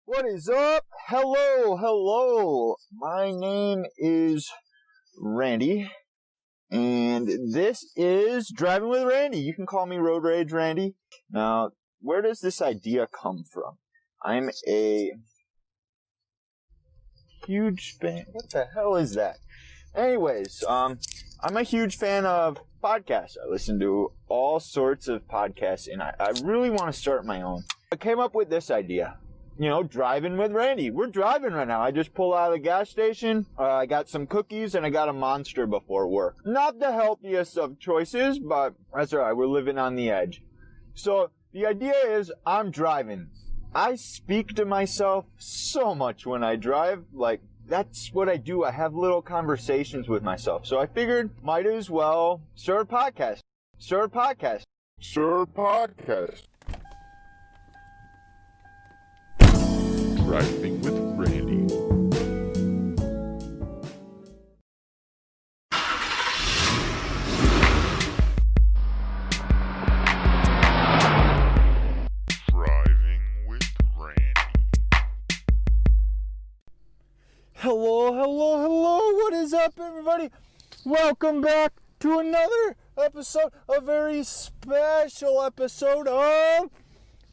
What is up? Hello. My name is Randy, and this is Driving with Randy. You can call me Road Rage Randy. Now, where does this idea come from? I'm a huge fan. What the hell is that? Anyways, I'm a huge fan of podcasts. I listen to all sorts of podcasts, and I really want to start my own. I came up with this idea. Driving with Randy. We're driving right now. I just pulled out of the gas station. I got some cookies and I got a Monster before work. Not the healthiest of choices, but that's all right. We're living on the edge. So the idea is I'm driving. I speak to myself so much when I drive. That's what I do. I have little conversations with myself. So I figured might as well start a podcast. Driving with Randy. Driving with Randy. Hello. What is up, everybody? Welcome back to another episode, a very special episode of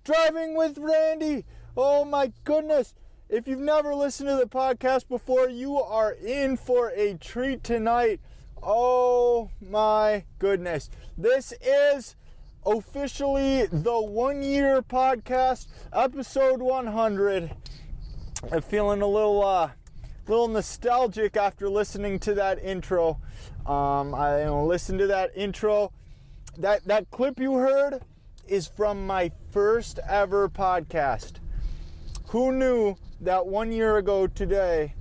Driving with Randy. Oh my goodness. If you've never listened to the podcast before, you are in for a treat tonight. Oh my goodness. This is officially the 1-year podcast, episode 100. I'm feeling a little nostalgic after listening to that intro. I listened to that intro. That clip you heard is from my first ever podcast. Who knew that 1 year ago today,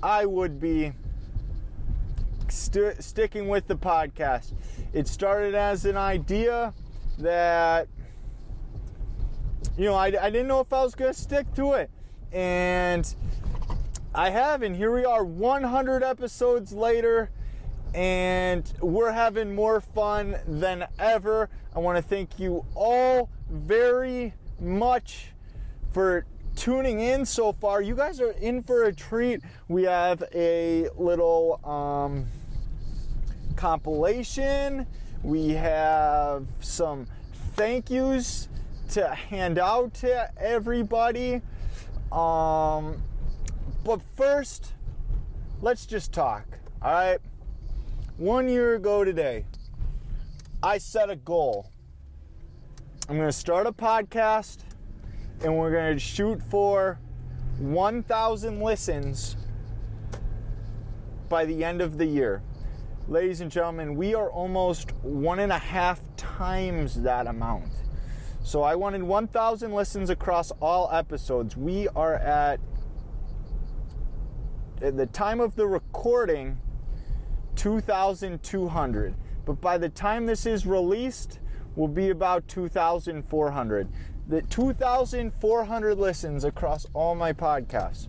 I would be sticking with the podcast? It started as an idea that, I didn't know if I was going to stick to it. And I have, and here we are 100 episodes later, and we're having more fun than ever. I want to thank you all very much for tuning in so far. You guys are in for a treat. We have a little compilation. We have some thank yous to hand out to everybody. But first, let's just talk. All right. 1 year ago today, I set a goal. I'm going to start a podcast, and we're going to shoot for 1,000 listens by the end of the year. Ladies and gentlemen, we are almost 1.5 times that amount. So I wanted 1,000 listens across all episodes. We are at the time of the recording, 2,200. But by the time this is released, we'll be about 2,400. The 2,400 listens across all my podcasts.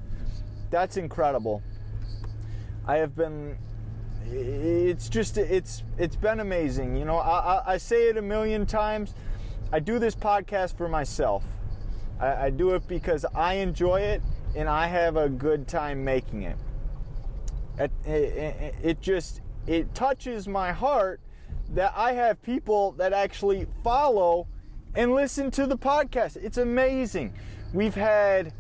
That's incredible. It's been amazing. I say it a million times. I do this podcast for myself. I do it because I enjoy it and I have a good time making it. It touches my heart that I have people that actually follow and listen to the podcast. It's amazing. We've had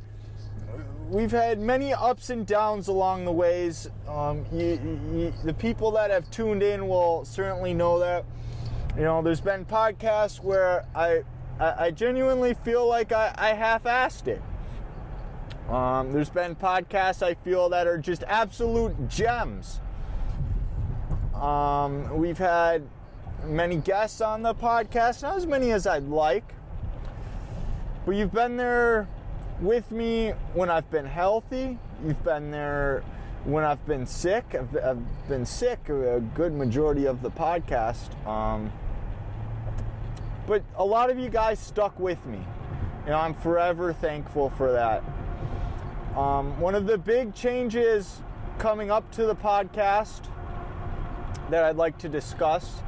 many ups and downs along the ways. The people that have tuned in will certainly know that. There's been podcasts where I genuinely feel like I half-assed it. There's been podcasts I feel that are just absolute gems. We've had many guests on the podcast, not as many as I'd like, but you've been there with me when I've been healthy. You've been there when I've been sick. I've been sick a good majority of the podcast, but a lot of you guys stuck with me. I'm forever thankful for that. One of the big changes coming up to the podcast that I'd like to discuss.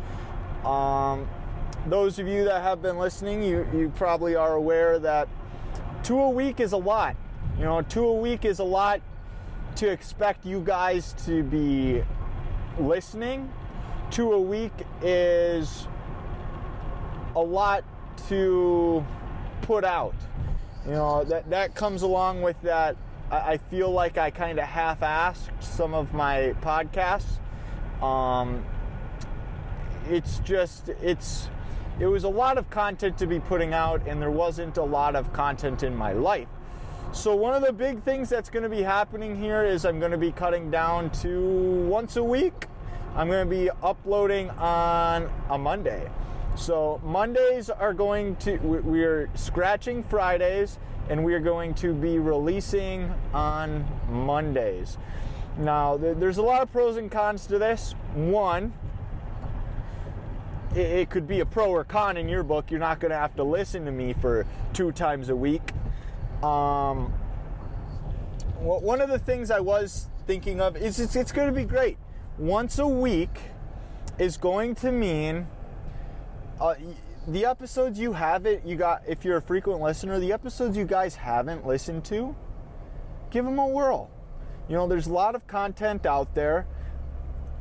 Those of you that have been listening, you probably are aware that 2 a week is a lot. You know, 2 a week is a lot to expect you guys to be listening. 2 a week is a lot to put out. You know, that comes along with that. I feel like I kind of half-assed some of my podcasts. It was a lot of content to be putting out, and there wasn't a lot of content in my life. So one of the big things that's going to be happening here is I'm going to be cutting down to once a week. I'm going to be uploading on a Monday. So Mondays are we're scratching Fridays, and we are going to be releasing on Mondays. Now, there's a lot of pros and cons to this. One, it could be a pro or con in your book. You're not going to have to listen to me for 2 times a week. One of the things I was thinking of is it's going to be great. Once a week is going to mean the episodes if you're a frequent listener, the episodes you guys haven't listened to, give them a whirl. You know, there's a lot of content out there.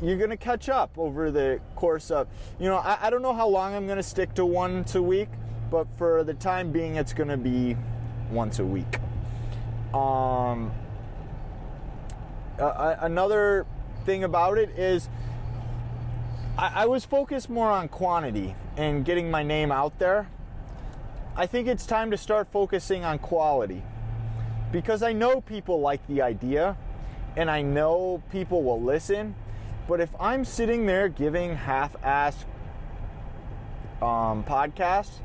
You're going to catch up over the course of, you know, I don't know how long I'm going to stick to once a week, but for the time being, it's going to be once a week. Another thing about it is I was focused more on quantity and getting my name out there. I think it's time to start focusing on quality, because I know people like the idea and I know people will listen. But if I'm sitting there giving half-assed podcasts,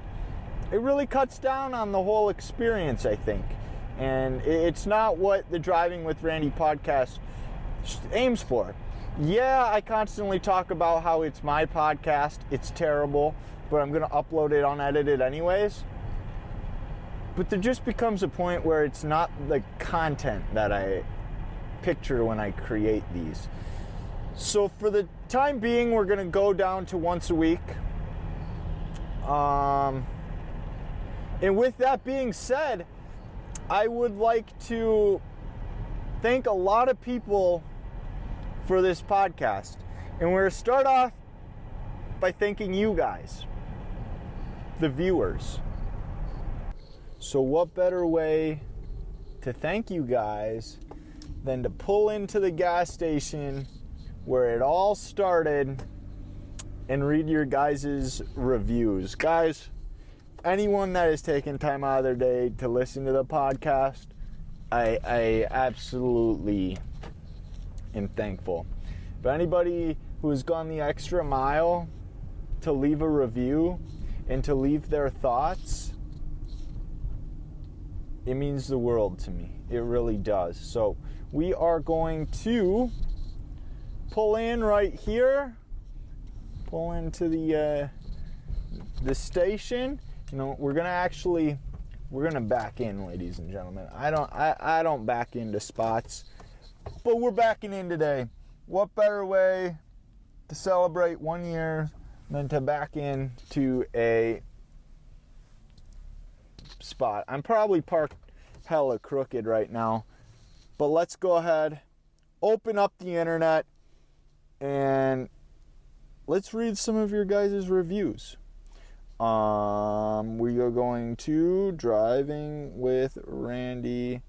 it really cuts down on the whole experience, I think. And it's not what the Driving with Randy podcast aims for. Yeah, I constantly talk about how it's my podcast, it's terrible, but I'm going to upload it unedited anyways. But there just becomes a point where it's not the content that I picture when I create these. So for the time being, we're going to go down to once a week. And with that being said, I would like to thank a lot of people for this podcast. And we're going to start off by thanking you guys, the viewers. So what better way to thank you guys than to pull into the gas station where it all started and read your guys' reviews. Guys, anyone that has taken time out of their day to listen to the podcast, I absolutely am thankful. But anybody who has gone the extra mile to leave a review and to leave their thoughts, it means the world to me. It really does. So we are going to pull in right here, pull into the station. You know, we're gonna back in, ladies and gentlemen. I don't back into spots, but we're backing in today. What better way to celebrate 1 year than to back in to a spot? I'm probably parked hella crooked right now, but let's go ahead, open up the internet, and let's read some of your guys' reviews. We are going to Driving with Randy.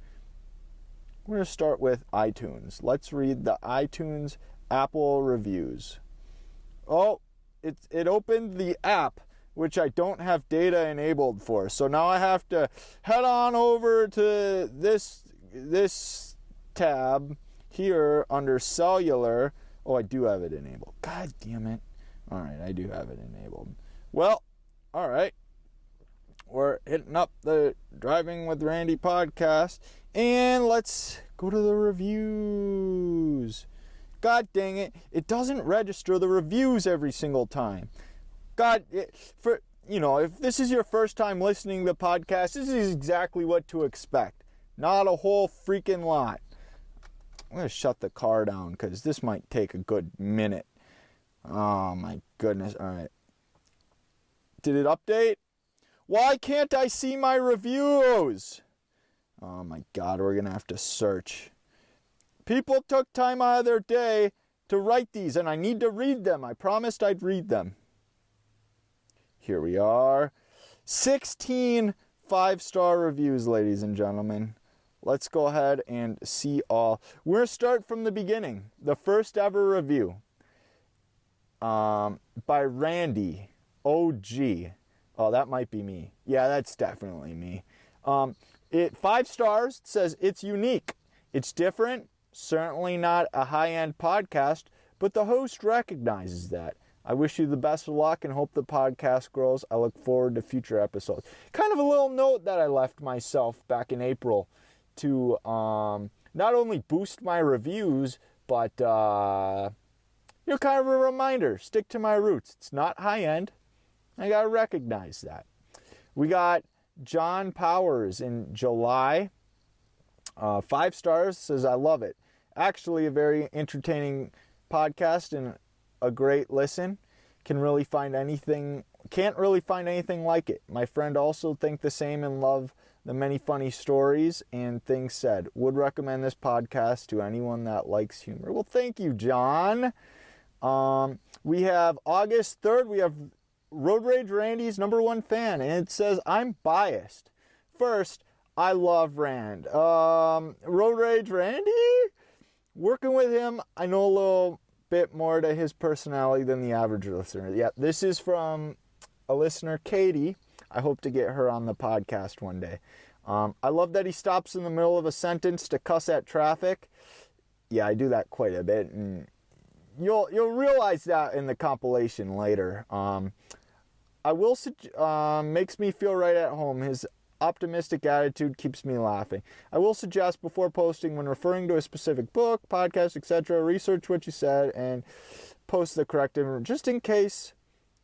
We're going to start with iTunes. Let's read the iTunes Apple reviews. Oh, it opened the app, which I don't have data enabled for. So now I have to head on over to this tab here under cellular. Oh, I do have it enabled. God damn it. All right, I do have it enabled. Well, all right. We're hitting up the Driving with Randy podcast, and let's go to the reviews. God dang it. It doesn't register the reviews every single time. If this is your first time listening to the podcast, this is exactly what to expect. Not a whole freaking lot. I'm going to shut the car down because this might take a good minute. Oh my goodness. All right. Did it update? Why can't I see my reviews? Oh my God, we're going to have to search. People took time out of their day to write these, and I need to read them. I promised I'd read them. Here we are. 16 5-star reviews, ladies and gentlemen. Let's go ahead and see all. We're going to start from the beginning. The first ever review by Randy OG. Oh, that might be me. Yeah, that's definitely me. 5 stars. It says it's unique. It's different. Certainly not a high-end podcast, but the host recognizes that. I wish you the best of luck and hope the podcast grows. I look forward to future episodes. Kind of a little note that I left myself back in April to not only boost my reviews, but kind of a reminder. Stick to my roots. It's not high-end. I got to recognize that. We got John Powers in July. 5 stars, says, I love it. Actually, a very entertaining podcast and a great listen. Can't really find anything like it. My friend also think the same and love the many funny stories and things said. Would recommend this podcast to anyone that likes humor. Well, thank you, John. We have August 3rd. We have Road Rage Randy's #1 fan, and it says, I'm biased. First, I love Rand. Road Rage Randy? Working with him, I know a little bit more to his personality than the average listener. Yeah, this is from a listener, Katie. I hope to get her on the podcast one day. I love that he stops in the middle of a sentence to cuss at traffic. Yeah, I do that quite a bit, and you'll realize that in the compilation later. Makes me feel right at home. His optimistic attitude keeps me laughing. I will suggest before posting, when referring to a specific book, podcast, etc., research what you said and post the correct information, just in case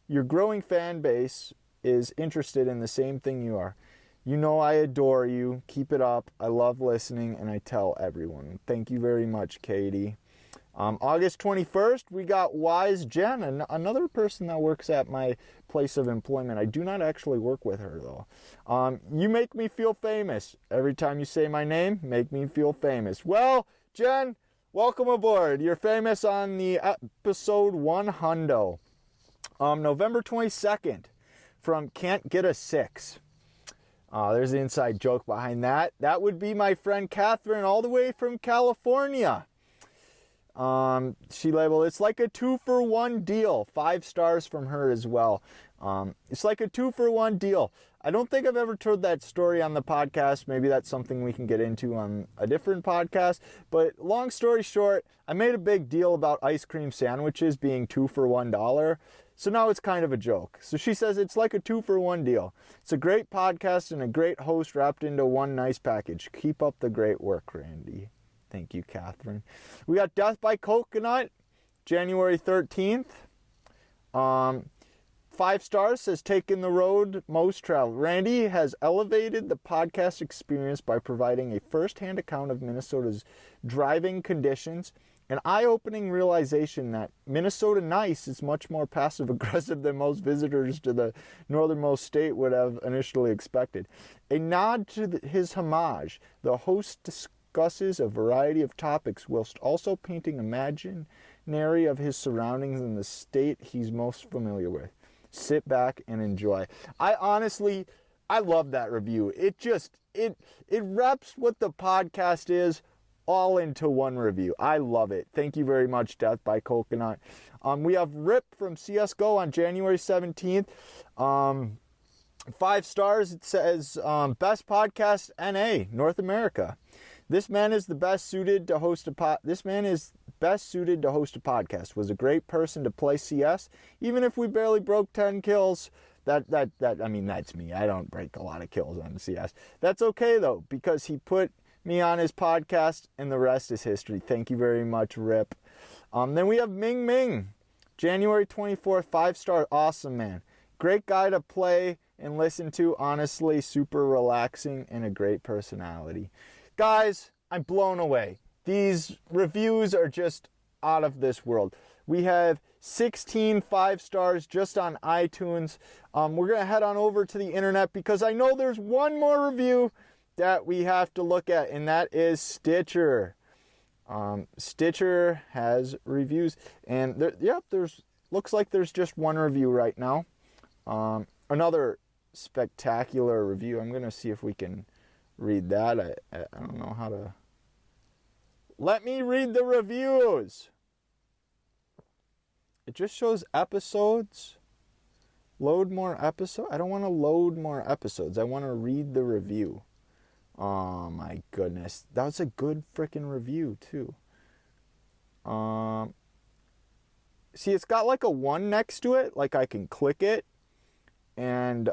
your growing fan base is interested in the same thing you are. You know I adore you. Keep it up. I love listening, and I tell everyone. Thank you very much, Katie. August 21st, we got Wise Jen, another person that works at my place of employment. I do not actually work with her, though. You make me feel famous. Every time you say my name, make me feel famous. Well, Jen, welcome aboard. You're famous on the episode 100. November 22nd, from Can't Get a 6. There's the inside joke behind that. That would be my friend Catherine, all the way from California. She labeled, it's like a 2-for-1 deal. 5 stars from her as well. It's like a 2-for-1 deal. I don't think I've ever told that story on the podcast. Maybe that's something we can get into on a different podcast. But long story short, I made a big deal about ice cream sandwiches being 2 for $1. So now it's kind of a joke. So she says it's like a 2-for-1 deal. It's a great podcast and a great host wrapped into one nice package. Keep up the great work, Randy. Thank you, Catherine. We got Death by Coconut, January 13th. 5 stars, says taking the road most traveled. Randy has elevated the podcast experience by providing a first-hand account of Minnesota's driving conditions, an eye-opening realization that Minnesota nice is much more passive-aggressive than most visitors to the northernmost state would have initially expected. A nod to his homage, the host discusses a variety of topics whilst also painting imaginary of his surroundings in the state he's most familiar with. Sit back and enjoy. I love that review. It wraps what the podcast is all into one review. I love it. Thank you very much, Death by Coconut. We have Rip from CSGO on January 17th. 5 stars. It says, best podcast NA, North America. This man is best suited to host a podcast. Was a great person to play CS. Even if we barely broke 10 kills, that's me. I don't break a lot of kills on CS. That's okay though, because he put me on his podcast and the rest is history. Thank you very much, Rip. Then we have Ming Ming, January 24th, 5 star. Awesome, man. Great guy to play and listen to. Honestly, super relaxing and a great personality. Guys, I'm blown away. These reviews are just out of this world. We have 16 5 stars just on iTunes. We're going to head on over to the internet because I know there's one more review that we have to look at, and that is Stitcher. Stitcher has reviews, and there's looks like there's just one review right now. Another spectacular review. I'm gonna see if we can read that. I don't know how to. Let me read the reviews. It just shows episodes. Load more episodes. I don't want to load more episodes. I want to read the review. Oh my goodness. That was a good freaking review too. See, it's got like a 1 next to it. Like I can click it. And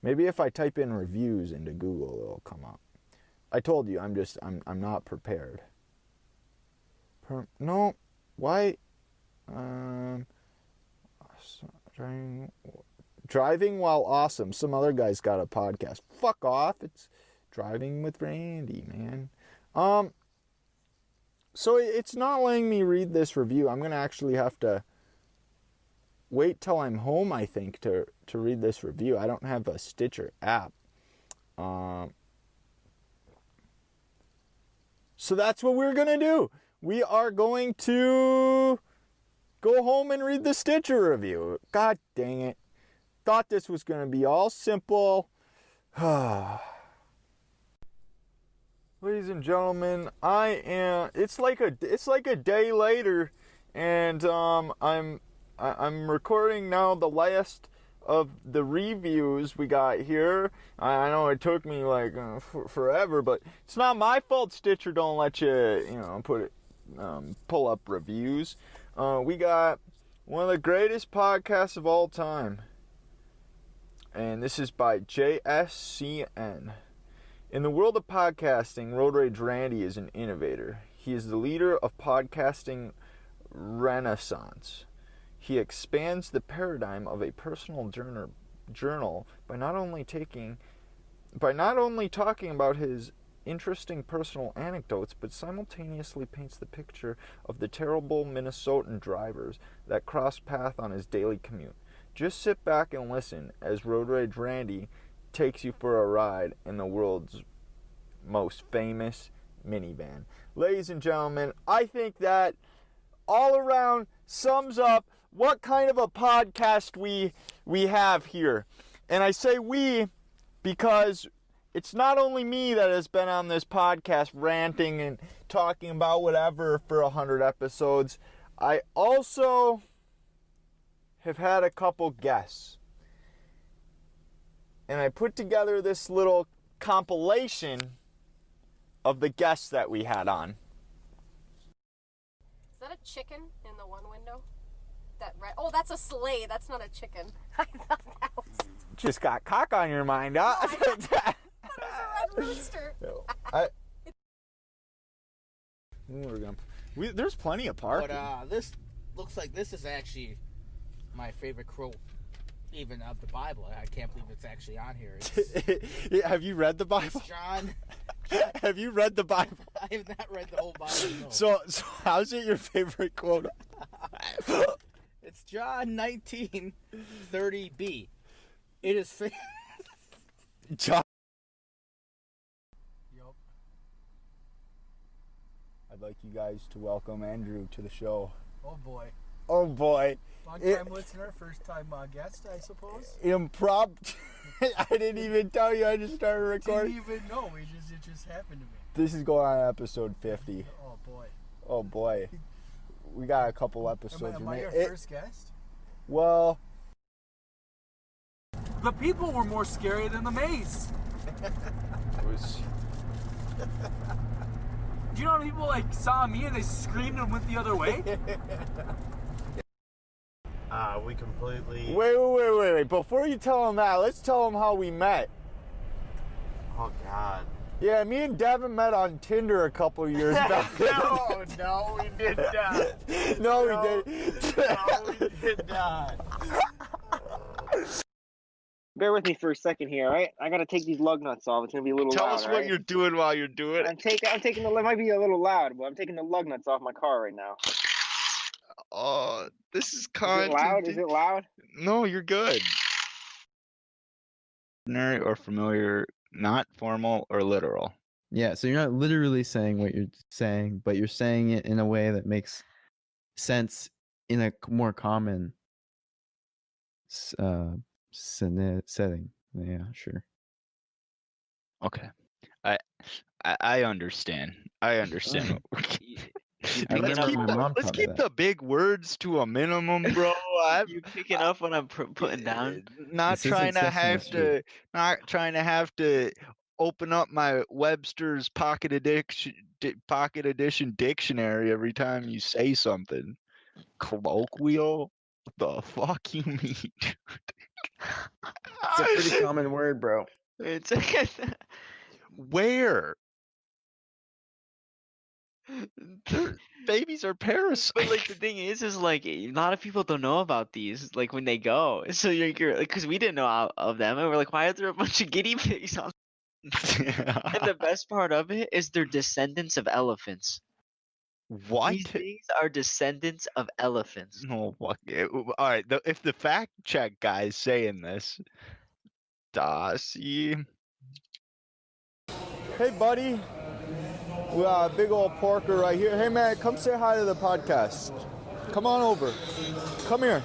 maybe if I type in reviews into Google, it'll come up. I told you, I'm not prepared. No, why? Driving while awesome. Some other guy's got a podcast. Fuck off. It's Driving with Randy, man. So it's not letting me read this review. I'm gonna actually have to wait till I'm home, I think, to read this review. I don't have a Stitcher app. So that's what we're gonna do. We are going to go home and read the Stitcher review. God dang it. Thought this was gonna be all simple. Ladies and gentlemen, it's like a day later, and I'm recording now the last of the reviews we got here. I know it took me like forever, but it's not my fault Stitcher don't let you, pull up reviews. We got one of the greatest podcasts of all time, and this is by JSCN. In the world of podcasting, Road Rage Randy is an innovator. He is the leader of podcasting renaissance. He expands the paradigm of a personal journal by not only talking about his interesting personal anecdotes, but simultaneously paints the picture of the terrible Minnesotan drivers that cross path on his daily commute. Just sit back and listen as Road Rage Randy takes you for a ride in the world's most famous minivan. Ladies and gentlemen, I think that all around sums up what kind of a podcast we have here. And I say we because it's not only me that has been on this podcast ranting and talking about whatever for 100 episodes. I also have had a couple guests. And I put together this little compilation of the guests that we had on. Is that a chicken in the one window? Oh, that's a sleigh. That's not a chicken. I thought that was... Just got cock on your mind, huh? No, I thought it was a red rooster. There's plenty of parking. But this looks like this is actually my favorite quote, even of the Bible. I can't believe it's actually on here. Yeah, have you read the Bible? John. Have you read the Bible? I have not read the whole Bible. No. So how's it your favorite quote? It's John 19:30b. It is. John. Yup. I'd like you guys to welcome Andrew to the show. Oh boy. Oh boy. Long time listener, first time guest, I suppose. I didn't even tell you. I just started recording. Didn't even know. It just happened to me. This is going on episode 50. Oh boy. Oh boy. We got a couple episodes. Am I your first guest? Well, the people were more scary than the maze. it was. Do you know how many people saw me and they screamed and went the other way? We completely... Wait. Before you tell them that, let's tell them how we met. Oh, God. Yeah, me and Devin met on Tinder a couple years back. No, we did not. No, we didn't. No, we did not. Bear with me for a second here, all right? I gotta take these lug nuts off. It's gonna be a little Tell loud. us what you're doing while you're doing it. I'm taking the. It might be a little loud, but I'm taking the lug nuts off my car right now. Oh, this is Is content. it loud? Is it loud? No, you're good. Or familiar not formal or literal. Yeah, so you're not literally saying what you're saying, but you're saying it in a way that makes sense in a more common setting. Yeah, sure. Okay. I understand. I understand. what we're I let's remember keep my the, mom let's taught me keep that. the big words to a minimum, bro. You picking up what I'm putting down? Not This isn't trying to Sesame have Street. to not trying to have to open up my Webster's Pocket Edition dictionary every time you say something. Colloquial? The fuck you mean? It's a pretty common word, bro. It's Where? Babies are parasites. But like the thing is like a lot of people don't know about these like when they go. So you're like, because we didn't know of them, and we're like, why are there a bunch of guinea pigs on? And the best part of it is they're descendants of elephants. What? These things are descendants of elephants. No, fuck it. All right. If the fact check guy's saying this, see. Hey, buddy. Big old porker right here. Hey, man, come say hi to the podcast. Come on over. Come here.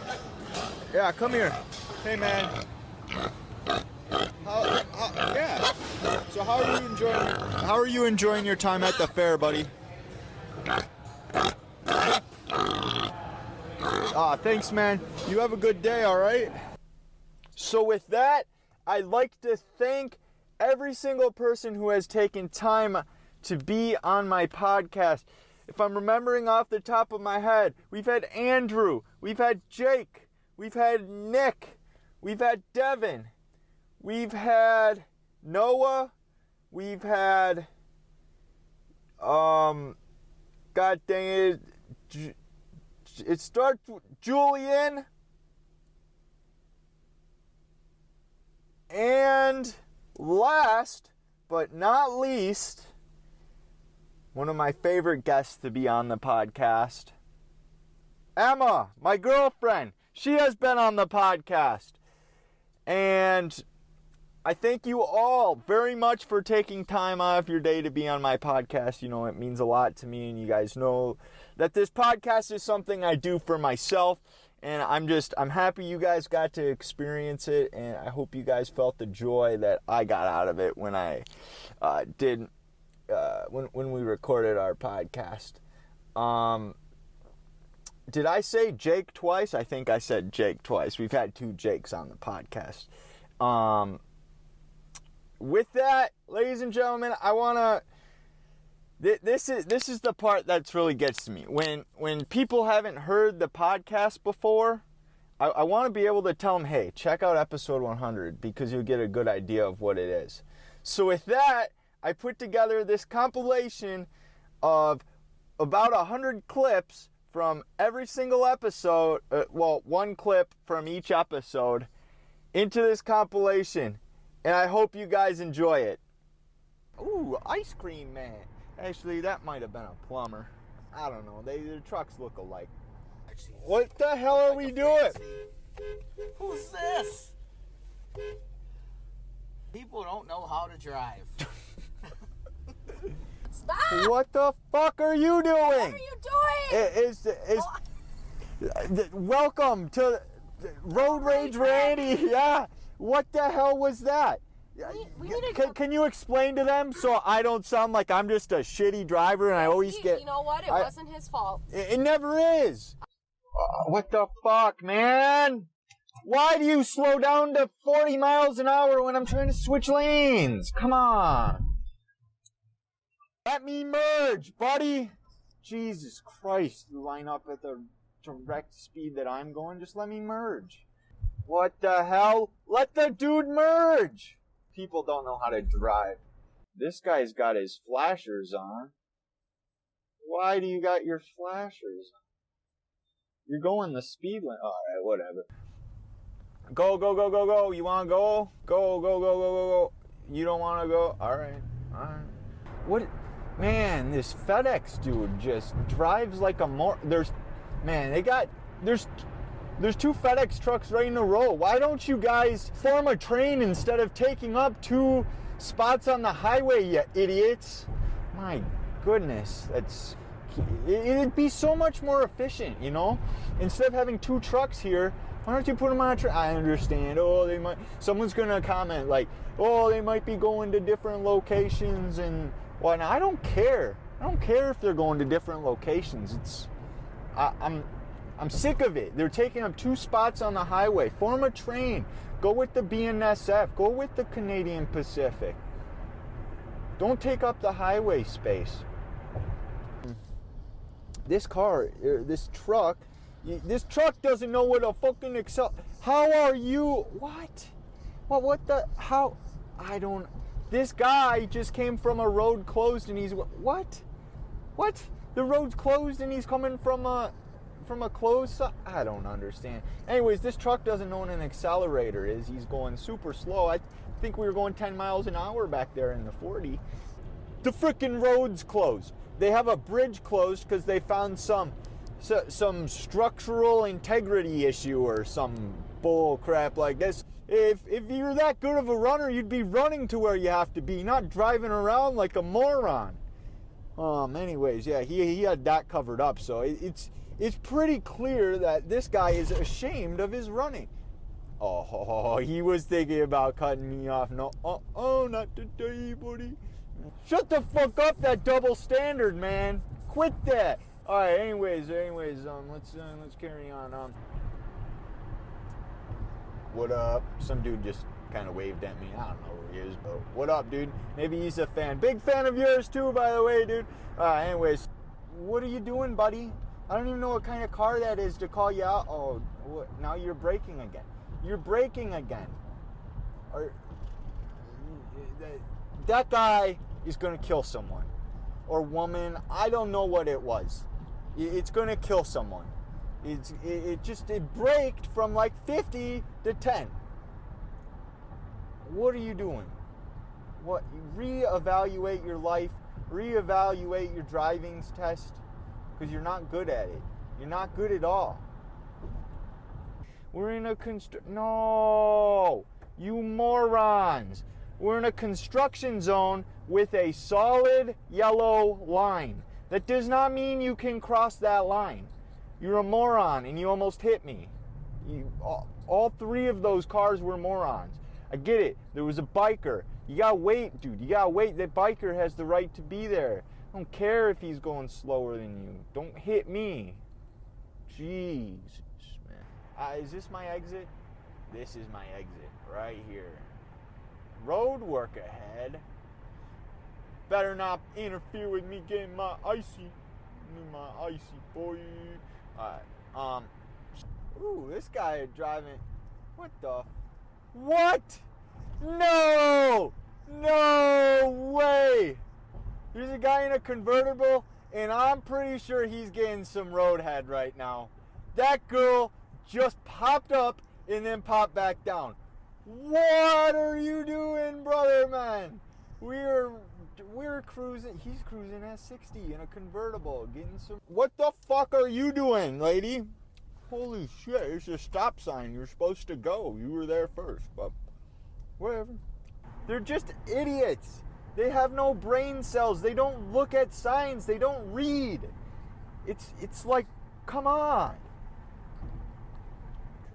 Yeah, come here. Hey, man. Yeah. So how are you enjoying your time at the fair, buddy? Thanks, man. You have a good day, all right? So with that, I'd like to thank every single person who has taken time to be on my podcast. If I'm remembering off the top of my head, we've had Andrew, we've had Jake, we've had Nick, we've had Devin, we've had Noah, we've had, God dang it, it starts with Julian, and last but not least, one of my favorite guests to be on the podcast, Emma, my girlfriend. She has been on the podcast. And I thank you all very much for taking time out of your day to be on my podcast. You know, it means a lot to me, and you guys know that this podcast is something I do for myself. And I'm happy you guys got to experience it, and I hope you guys felt the joy that I got out of it when I when we recorded our podcast. Did I say Jake twice? I think I said Jake twice. We've had 2 Jakes on the podcast. With that, ladies and gentlemen, I want to... This is the part that's really gets to me. When people haven't heard the podcast before, I want to be able to tell them, hey, check out episode 100, because you'll get a good idea of what it is. So with that, I put together this compilation of about 100 clips from every single episode, one clip from each episode, into this compilation. And I hope you guys enjoy it. Ooh, ice cream man. Actually, that might have been a plumber. I don't know. Their trucks look alike. What the hell are we doing? Who's this? People don't know how to drive. Stop! What the fuck are you doing? What are you doing? Welcome to Road Rage Randy. Yeah. What the hell was that? We need to Can you explain to them so I don't sound like I'm just a shitty driver and I always get... You know what? It wasn't his fault. It never is. What the fuck, man? Why do you slow down to 40 miles an hour when I'm trying to switch lanes? Come on. Let me merge, buddy. Jesus Christ. You line up at the direct speed that I'm going. Just let me merge. What the hell? Let the dude merge. People don't know how to drive. This guy's got his flashers on. Why do you got your flashers on? You're going the speed limit. Alright, whatever. Go, go, go, go, go. You want to go? Go, go, go, go, go, go. You don't want to go? Alright, alright. What? Man, this FedEx dude just drives like a there's 2 FedEx trucks right in a row. Why don't you guys form a train instead of taking up 2 spots on the highway, you idiots. My goodness, it'd be so much more efficient, you know? Instead of having 2 trucks here, why don't you put them on a truck? I understand. Oh, someone's gonna comment like, oh, they might be going to different locations and whatnot. I don't care. I don't care if they're going to different locations. I'm sick of it. They're taking up 2 spots on the highway. Form a train. Go with the BNSF. Go with the Canadian Pacific. Don't take up the highway space. This truck doesn't know what a fucking How are you? What? What the? How? I don't. This guy just came from a road closed and he's what? What? The road's closed and he's coming from a closed. I don't understand. Anyways, this truck doesn't know what an accelerator is. He's going super slow. I think we were going 10 miles an hour back there in the 40. The frickin' road's closed. They have a bridge closed because they found some structural integrity issue or some bull crap like this. If you're that good of a runner, you'd be running to where you have to be, not driving around like a moron. Anyways, yeah, he had that covered up, so it's pretty clear that this guy is ashamed of his running. Oh, he was thinking about cutting me off. No, not today, buddy. Shut the fuck up, that double standard, man. Quit that. All right. Anyways, let's carry on. What up? Some dude just kind of waved at me. I don't know who he is, but what up, dude? Maybe he's a fan. Big fan of yours too, by the way, dude. Anyways, what are you doing, buddy? I don't even know what kind of car that is to call you out. Oh, what? Now you're braking again. You're braking again. That guy is going to kill someone. Or woman. I don't know what it was. It's going to kill someone. It braked from like 50 to 10. What are you doing? What? Reevaluate your life. Reevaluate your driving test. Because you're not good at it. You're not good at all. We're in a No! You morons! We're in a construction zone with a solid yellow line. That does not mean you can cross that line. You're a moron and you almost hit me. All 3 of those cars were morons. I get it. There was a biker. You gotta wait, dude. You gotta wait. That biker has the right to be there. I don't care if he's going slower than you. Don't hit me. Jesus, man. Is this my exit? This is my exit right here. Road work ahead. Better not interfere with me getting my icy boy. Alright, ooh, this guy driving. What the? What? No! No way! There's a guy in a convertible, and I'm pretty sure he's getting some roadhead right now. That girl just popped up and then popped back down. What are you doing, brother, man? We're cruising. He's cruising at 60 in a convertible, getting some. What the fuck are you doing, lady? Holy shit! It's a stop sign. You're supposed to go. You were there first, but whatever. They're just idiots. They have no brain cells. They don't look at signs. They don't read. It's like, come on.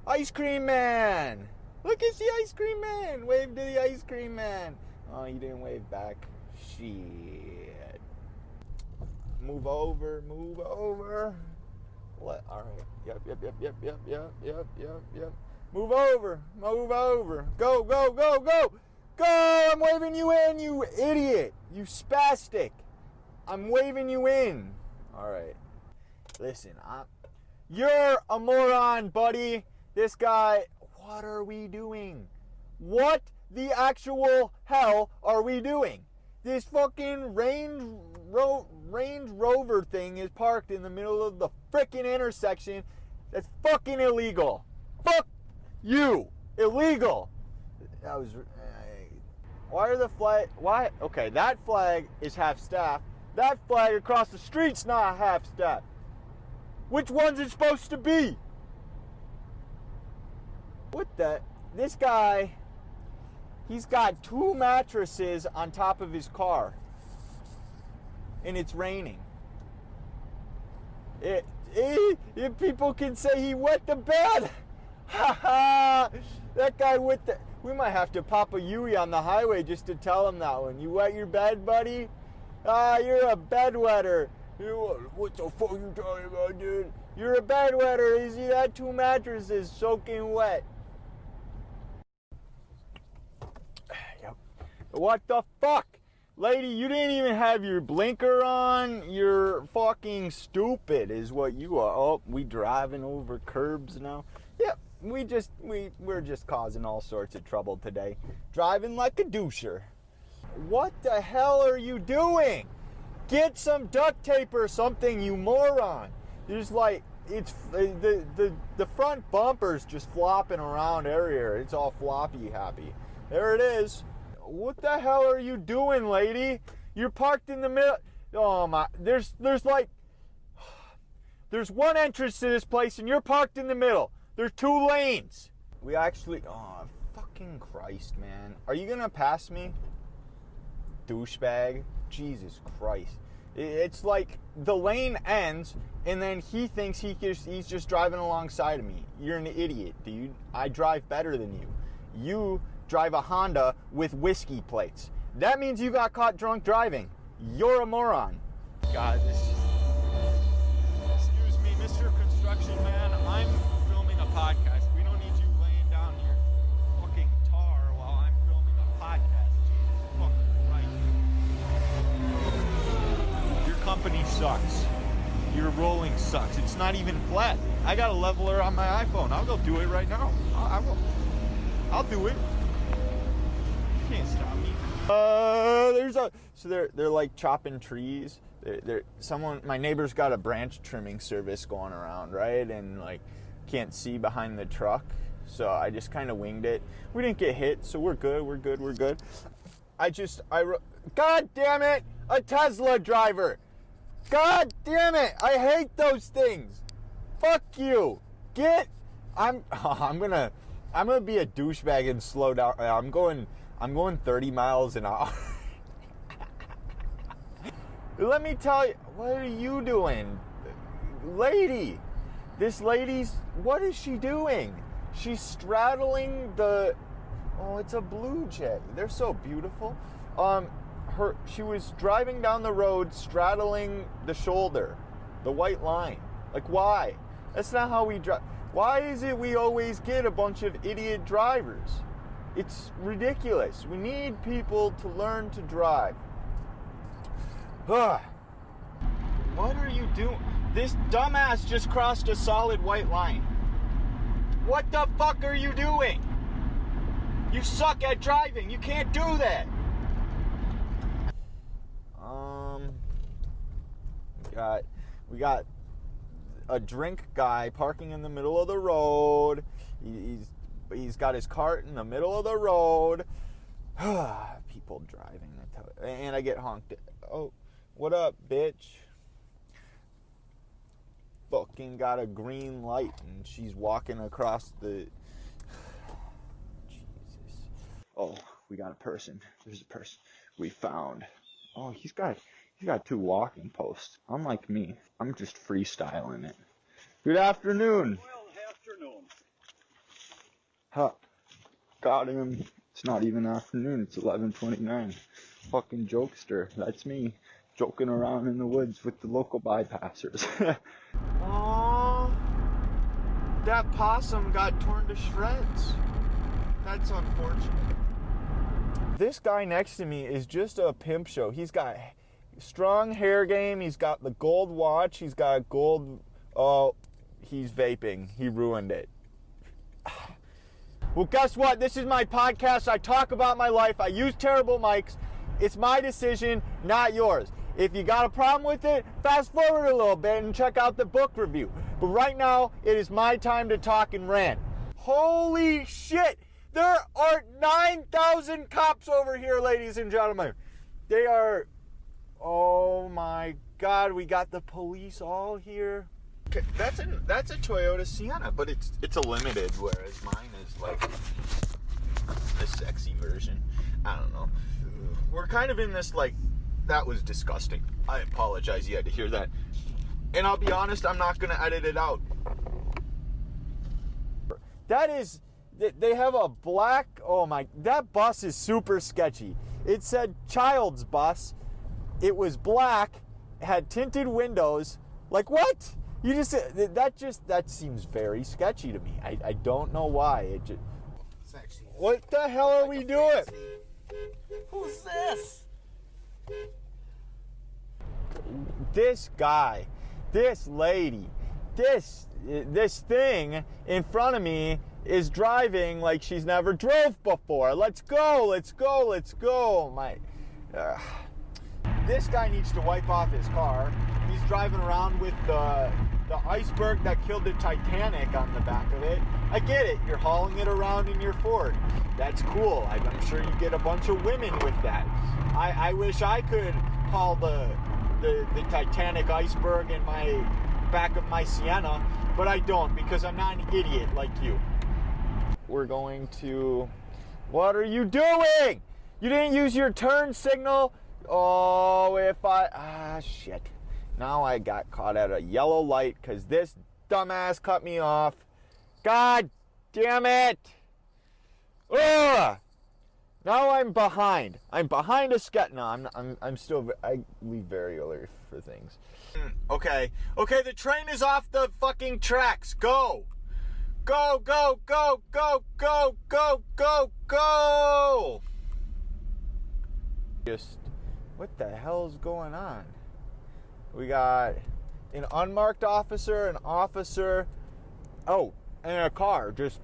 Ice cream man. Look at the ice cream man. Wave to the ice cream man. Oh, you didn't wave back. Shit. Move over. What? All right. Yep. Move over. Go. Go! I'm waving you in, you idiot. You spastic. I'm waving you in. All right. Listen, you're a moron, buddy. This guy, what are we doing? What the actual hell are we doing? This fucking Range Rover thing is parked in the middle of the frickin' intersection. That's fucking illegal. Fuck you. Illegal. That was... Why are the flag... Why? Okay, that flag is half-staff. That flag across the street's not half-staff. Which one's it supposed to be? What the... This guy... He's got 2 mattresses on top of his car. And it's raining. If people can say he wet the bed. Ha ha! That guy wet the... We might have to pop a Yui on the highway just to tell him that one. You wet your bed, buddy? You're a bedwetter. What the fuck are you talking about, dude? You're a bedwetter. You see that? 2 mattresses soaking wet. Yep. What the fuck? Lady, you didn't even have your blinker on. You're fucking stupid is what you are. Oh, we driving over curbs now. Yep, we're just causing all sorts of trouble today. Driving like a doucher. What the hell are you doing? Get some duct tape or something, you moron. There's like, it's the front bumper's just flopping around everywhere. It's all floppy happy. There it is. What the hell are you doing, lady? You're parked in the middle. Oh my, there's one entrance to this place and you're parked in the middle. There's 2 lanes. We actually, oh fucking Christ, man. Are you gonna pass me? Douchebag. Jesus Christ. It's like the lane ends and then he thinks he's just driving alongside of me. You're an idiot, dude. I drive better than you. You drive a Honda with whiskey plates. That means you got caught drunk driving. You're a moron. God, excuse me, Mr. Construction Man. I'm filming a podcast. We don't need you laying down your fucking tar while I'm filming a podcast. Jesus fucking Christ. Your company sucks. Your rolling sucks. It's not even flat. I got a leveler on my iPhone. I'll go do it right now. I'll do it. Can't stop me. So they're like chopping trees. My neighbor's got a branch trimming service going around, right? And like can't see behind the truck, so I just kind of winged it. We didn't get hit, so we're good. God damn it, a Tesla driver. God damn it, I hate those things. Fuck you. I'm gonna be a douchebag and slow down. I'm going 30 miles an hour. Let me tell you, what are you doing? Lady, what is she doing? She's straddling it's a Blue Jay. They're so beautiful. She was driving down the road straddling the shoulder, the white line. Like, why? That's not how we drive. Why is it we always get a bunch of idiot drivers? It's ridiculous. We need people to learn to drive. Ugh. What are you doing? This dumbass just crossed a solid white line. What the fuck are you doing? You suck at driving. You can't do that. We got a drink guy parking in the middle of the road. He's got his cart in the middle of the road. People driving. And I get honked at. Oh, what up, bitch? Fucking got a green light and she's walking across the... Jesus. Oh, we got a person. There's a person we found. Oh, he's got 2 walking posts. Unlike me, I'm just freestyling it. Good afternoon. Well, afternoon. Huh. Got him. It's not even afternoon. It's 11:29. Fucking jokester. That's me. Joking around in the woods with the local bypassers. Aww. That possum got torn to shreds. That's unfortunate. This guy next to me is just a pimp show. He's got strong hair game. He's got the gold watch. He's got gold... Oh, he's vaping. He ruined it. Well, guess what? This is my podcast. I talk about my life. I use terrible mics. It's my decision, not yours. If you got a problem with it, fast forward a little bit and check out the book review. But right now, it is my time to talk and rant. Holy shit! There are 9,000 cops over here, ladies and gentlemen. They are... Oh my God, we got the police all here. Okay, that's a Toyota Sienna, but it's a limited, whereas mine is like the sexy version. I don't know. We're kind of in this, like, that was disgusting. I apologize you had to hear that. And I'll be honest, I'm not going to edit it out. That is, they have a black, oh my, that bus is super sketchy. It said child's bus. It was black, had tinted windows. Like, what? You just, that seems very sketchy to me. I don't know why. It's actually, What the hell are we doing? who's this? This guy, this lady, this thing in front of me is driving like she's never drove before. Let's go, let's go, let's go. This guy needs to wipe off his car. He's driving around with the iceberg that killed the Titanic on the back of it. I get it, you're hauling it around in your Ford. That's cool. I'm sure you get a bunch of women with that. I wish I could haul the Titanic iceberg in my back of my Sienna, but I don't because I'm not an idiot like you. We're going to... What are you doing? You didn't use your turn signal? Oh, shit. Now I got caught at a yellow light because this dumbass cut me off. God damn it. Ugh. Now I'm behind. I'm behind a No, I'm still... I leave very early for things. Okay. Okay, the train is off the fucking tracks. Go. Go, go, go, go, go, go, go, go. Just... What the hell's going on? We got an unmarked officer, an officer... Oh, and a car just...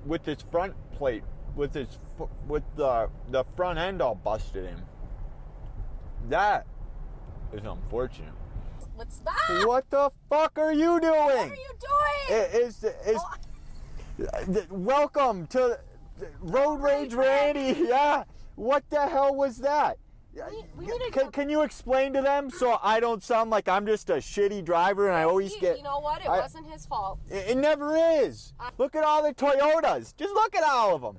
with its front plate, with the front end all busted in. That is unfortunate. Let's stop! What the fuck are you doing? What are you doing? Welcome to Road Rage Randy. Yeah. What the hell was that? We need to Can you explain to them so I don't sound like I'm just a shitty driver and I always get... You know what? It wasn't his fault. It never is. Look at all the Toyotas. Just look at all of them.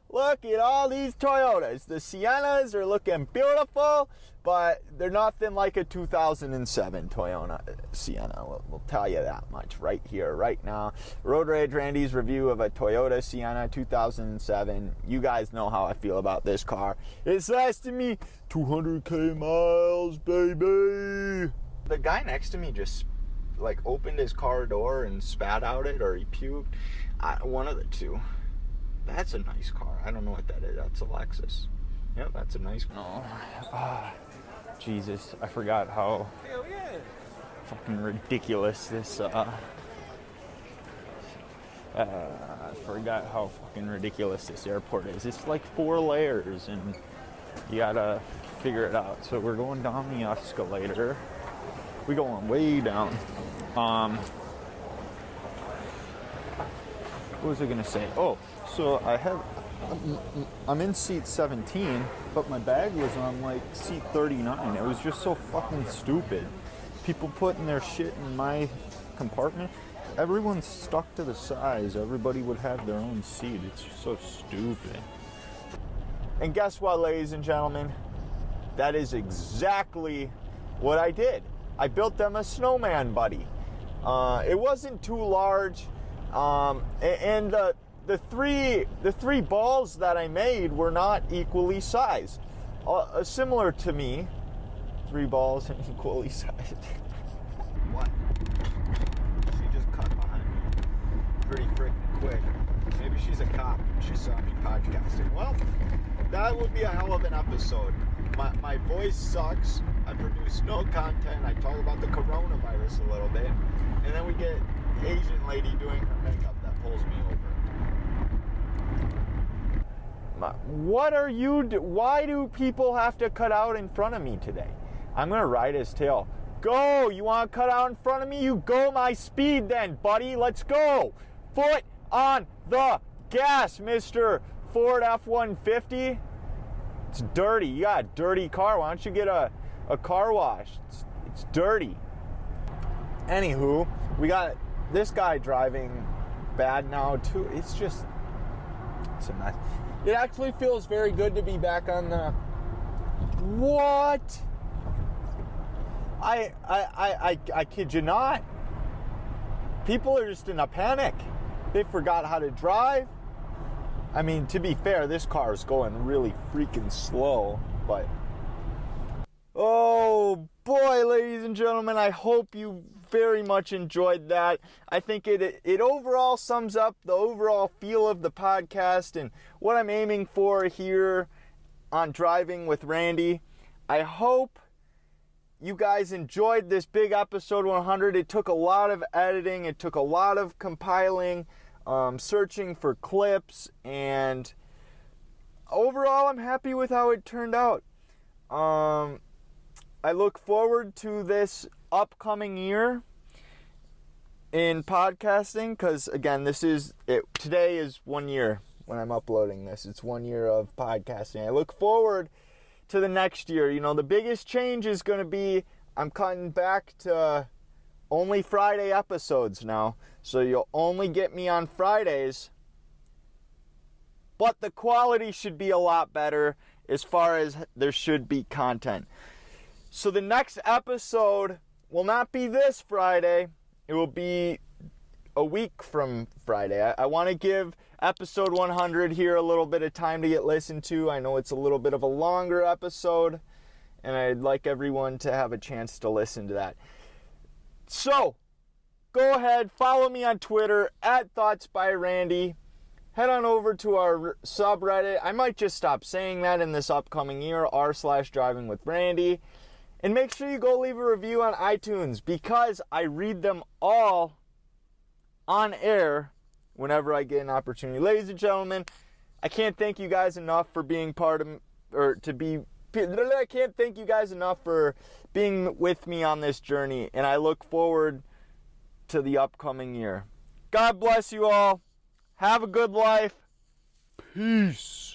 Look at all these Toyotas. The Siennas are looking beautiful, but they're nothing like a 2007 Toyota Sienna. We'll tell you that much right here, right now. Road Rage Randy's review of a Toyota Sienna 2007. You guys know how I feel about this car. It's lasted me 200k miles, baby. The guy next to me just like opened his car door and spat out it, or he puked. One of the two. That's a nice car. I don't know what that is. That's a Lexus. Yep, that's a nice car. Oh, Jesus. I forgot how fucking ridiculous this, I forgot how fucking ridiculous this airport is. It's like 4 layers and you gotta figure it out. So we're going down the escalator. We're going way down. What was I gonna say? Oh, so I'm in seat 17, but my bag was on like seat 39. It was just so fucking stupid. People putting their shit in my compartment. Everyone's stuck to the sides. Everybody would have their own seat. It's just so stupid. And guess what, ladies and gentlemen? That is exactly what I did. I built them a snowman buddy. It wasn't too large. And the three balls that I made were not equally sized. Similar to me, 3 balls and equally sized. What? She just cut behind me pretty freaking quick. Maybe she's a cop and she saw me podcasting. Well, that would be a hell of an episode. My voice sucks. I produce no content. I talk about the coronavirus a little bit. And then we get Asian lady doing her makeup that pulls me over. What are you why do people have to cut out in front of me today? I'm gonna ride his tail. Go! You wanna cut out in front of me? You go my speed then, buddy. Let's go! Foot on the gas, Mr. Ford F-150. It's dirty. You got a dirty car. Why don't you get a car wash? It's dirty. Anywho, we got this guy driving bad now too. It's just It's a mess. It actually feels very good to be back on the... What? I kid you not. People are just in a panic. They forgot how to drive. I mean, to be fair, this car is going really freaking slow, but... Oh boy, ladies and gentlemen, I hope you very much enjoyed that. I think it overall sums up the overall feel of the podcast and what I'm aiming for here on Driving with Randy. I hope you guys enjoyed this big episode 100. It took a lot of editing. It took a lot of compiling, searching for clips, and overall I'm happy with how it turned out. I look forward to this upcoming year in podcasting because, again, today is 1 year when I'm uploading this. It's 1 year of podcasting. I look forward to the next year. You know, the biggest change is going to be I'm cutting back to only Friday episodes now. So you'll only get me on Fridays. But the quality should be a lot better as far as there should be content. So the next episode will not be this Friday. It will be a week from Friday. I want to give episode 100 here a little bit of time to get listened to. I know it's a little bit of a longer episode, and I'd like everyone to have a chance to listen to that. So, go ahead, follow me on Twitter, @ThoughtsByRandy. Head on over to our subreddit. I might just stop saying that in this upcoming year, r/drivingwithrandy. And make sure you go leave a review on iTunes because I read them all on air whenever I get an opportunity. Ladies and gentlemen, I can't thank you guys enough for being I can't thank you guys enough for being with me on this journey, and I look forward to the upcoming year. God bless you all. Have a good life. Peace.